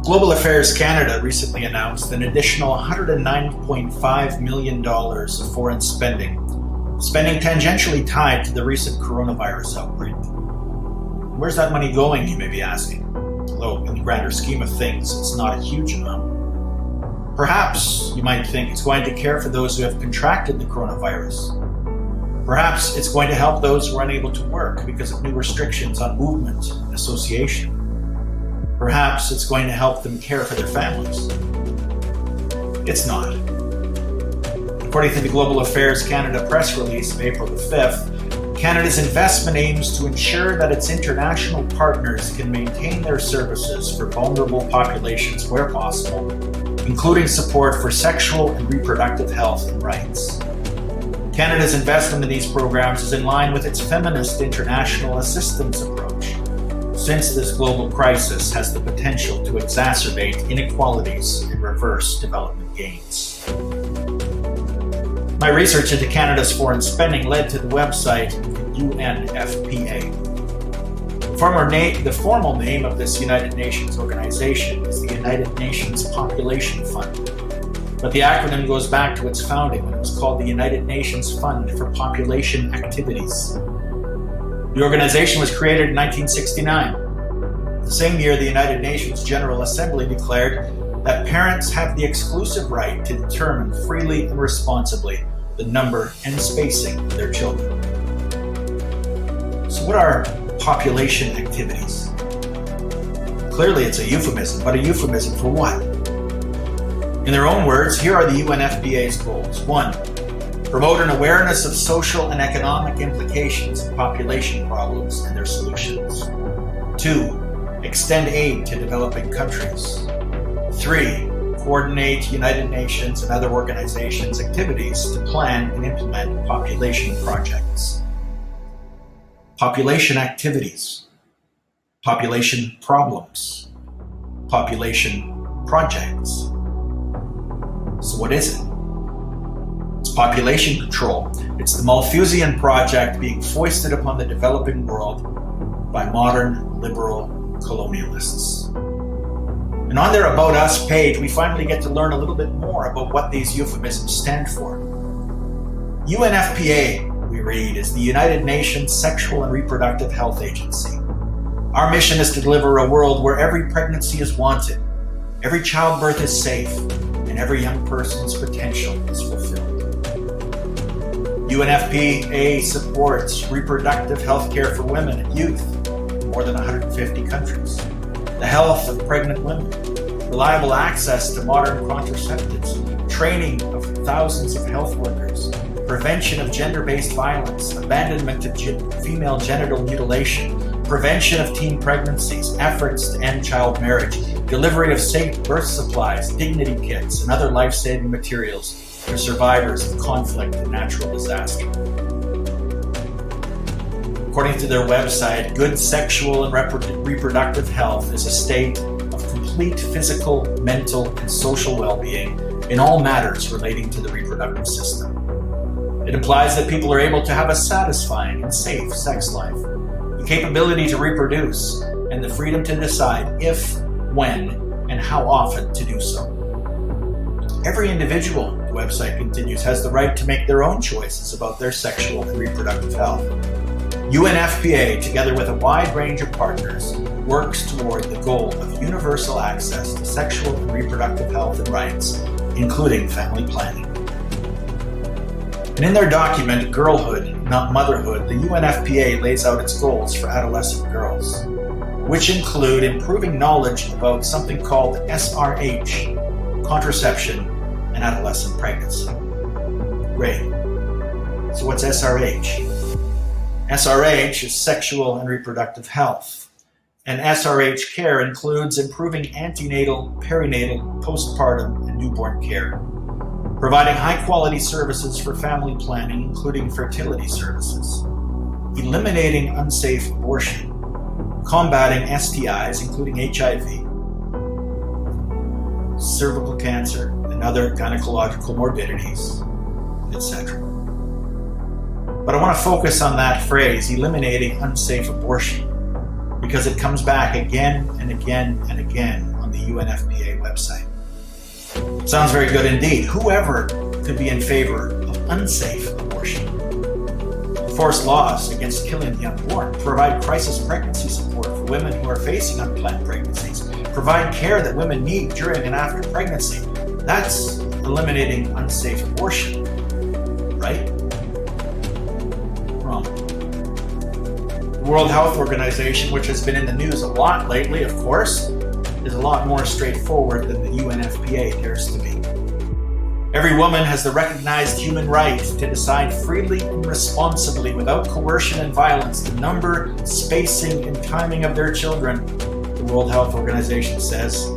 Global Affairs Canada recently announced an additional $109.5 million of foreign spending tangentially tied to the recent coronavirus outbreak. Where's that money going, you may be asking? Although, in the grander scheme of things, it's not a huge amount. Perhaps, you might think, it's going to care for those who have contracted the coronavirus. Perhaps it's going to help those who are unable to work because of new restrictions on movement and association. Perhaps it's going to help them care for their families. It's not. According to the Global Affairs Canada press release of April the 5th, Canada's investment aims to ensure that its international partners can maintain their services for vulnerable populations where possible, including support for sexual and reproductive health and rights. Canada's investment in these programs is in line with its feminist international assistance approach, since this global crisis has the potential to exacerbate inequalities and reverse development gains. My research into Canada's foreign spending led to the website UNFPA. The formal name of this United Nations organization is the United Nations Population Fund, but the acronym goes back to its founding when it was called the United Nations Fund for Population Activities. The organization was created in 1969. The same year, the United Nations General Assembly declared that parents have the exclusive right to determine freely and responsibly the number and spacing of their children. So what are population activities? Clearly it's a euphemism, but a euphemism for what? In their own words, here are the UNFPA's goals. 1. Promote an awareness of social and economic implications of population problems and their solutions. 2. Extend aid to developing countries. 3. Coordinate United Nations and other organizations' activities to plan and implement population projects. Population activities. Population problems. Population projects. So what is it? It's population control. It's the Malthusian project being foisted upon the developing world by modern liberal colonialists. And on their About Us page, we finally get to learn a little bit more about what these euphemisms stand for. UNFPA, we read, is the United Nations Sexual and Reproductive Health Agency. Our mission is to deliver a world where every pregnancy is wanted, every childbirth is safe, and every young person's potential is fulfilled. UNFPA supports reproductive health care for women and youth in more than 150 countries, the health of pregnant women, reliable access to modern contraceptives, training of thousands of health workers, prevention of gender-based violence, abandonment of female genital mutilation, prevention of teen pregnancies, efforts to end child marriage, delivery of safe birth supplies, dignity kits, and other life-saving materials for survivors of conflict and natural disaster. According to their website, good sexual and reproductive health is a state of complete physical, mental, and social well-being in all matters relating to the reproductive system. It implies that people are able to have a satisfying and safe sex life, the capability to reproduce, and the freedom to decide if, when, and how often to do so. Every individual, the website continues, has the right to make their own choices about their sexual and reproductive health. UNFPA, together with a wide range of partners, works toward the goal of universal access to sexual and reproductive health and rights, including family planning. And in their document, Girlhood, Not Motherhood, the UNFPA lays out its goals for adolescent girls, which include improving knowledge about something called SRH, contraception and adolescent pregnancy. Great. So what's SRH? SRH is sexual and reproductive health. And SRH care includes improving antenatal, perinatal, postpartum, and newborn care, providing high-quality services for family planning, including fertility services, eliminating unsafe abortion, combating STIs, including HIV, cervical cancer, and other gynecological morbidities, etc. But I want to focus on that phrase, eliminating unsafe abortion, because it comes back again and again and again on the the UNFPA website. Sounds very good indeed. Whoever could be in favor of unsafe abortion? Enforce laws against killing the unborn. Provide crisis pregnancy support for women who are facing unplanned pregnancies. Provide care that women need during and after pregnancy. That's eliminating unsafe abortion, right? Wrong. The World Health Organization, which has been in the news a lot lately, of course, is a lot more straightforward than the UNFPA dares to be. Every woman has the recognized human right to decide freely and responsibly, without coercion and violence, the number, spacing, and timing of their children, the World Health Organization says,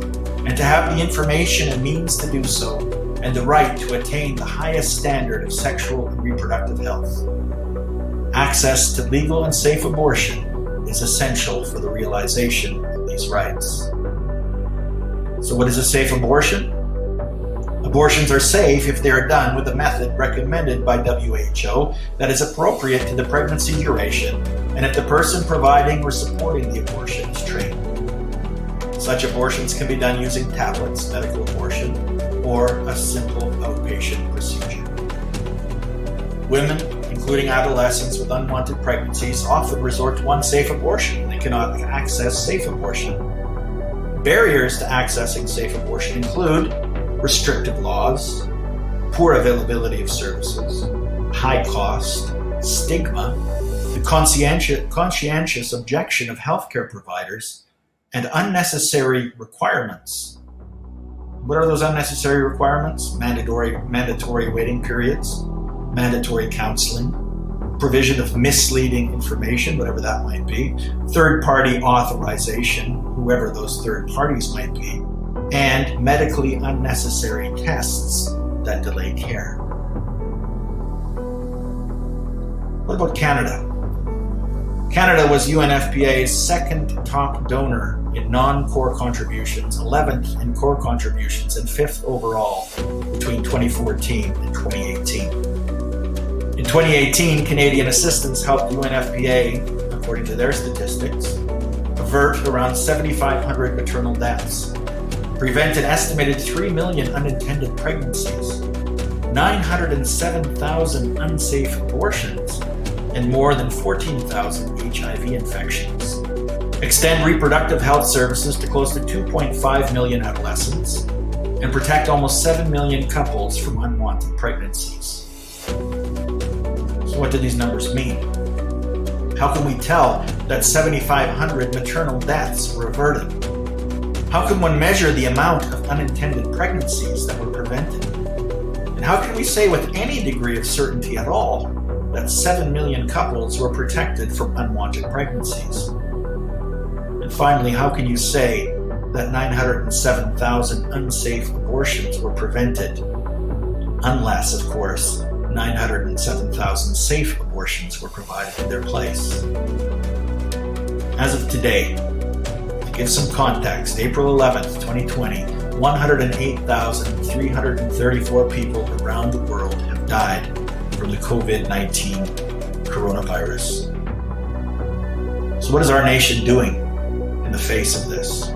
and to have the information and means to do so, and the right to attain the highest standard of sexual and reproductive health. Access to legal and safe abortion is essential for the realization of these rights. So what is a safe abortion? Abortions are safe if they are done with a method recommended by WHO that is appropriate to the pregnancy duration, and if the person providing or supporting the abortion is trained. Such abortions can be done using tablets, medical abortion, or a simple outpatient procedure. Women, including adolescents with unwanted pregnancies, often resort to unsafe abortion. They cannot access safe abortion. Barriers to accessing safe abortion include restrictive laws, poor availability of services, high cost, stigma, the conscientious objection of healthcare providers, and unnecessary requirements. What are those unnecessary requirements? Mandatory waiting periods, mandatory counseling, provision of misleading information, whatever that might be, third-party authorization, whoever those third parties might be, and medically unnecessary tests that delay care. What about Canada? Canada was UNFPA's second top donor in non-core contributions, 11th in core contributions, and 5th overall between 2014 and 2018. In 2018, Canadian assistance helped UNFPA, according to their statistics, avert around 7,500 maternal deaths, prevent an estimated 3 million unintended pregnancies, 907,000 unsafe abortions, and more than 14,000 HIV infections, extend reproductive health services to close to 2.5 million adolescents, and protect almost 7 million couples from unwanted pregnancies. So what do these numbers mean? How can we tell that 7,500 maternal deaths were averted? How can one measure the amount of unintended pregnancies that were prevented? And how can we say with any degree of certainty at all that 7 million couples were protected from unwanted pregnancies? And finally, how can you say that 907,000 unsafe abortions were prevented, unless, of course, 907,000 safe abortions were provided in their place? As of today, to give some context, April 11th, 2020, 108,334 people around the world have died from the Covid19 coronavirus. So what is our nation doing in the face of this?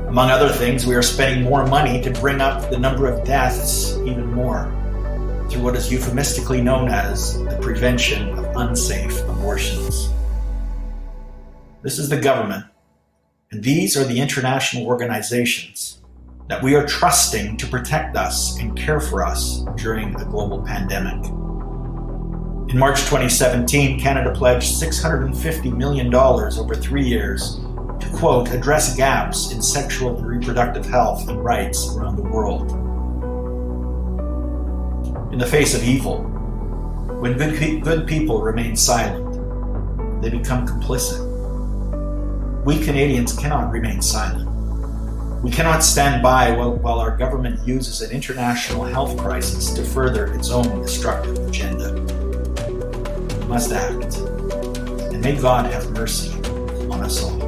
Among other things, we are spending more money to bring up the number of deaths even more through what is euphemistically known as the prevention of unsafe abortions. This is the government, and these are the international organizations that we are trusting to protect us and care for us during a global pandemic. In March 2017, Canada pledged $650 million over 3 years to, quote, address gaps in sexual and reproductive health and rights around the world. In the face of evil, when good people remain silent, they become complicit. We Canadians cannot remain silent. We cannot stand by while our government uses an international health crisis to further its own destructive agenda. We must act, and may God have mercy on us all.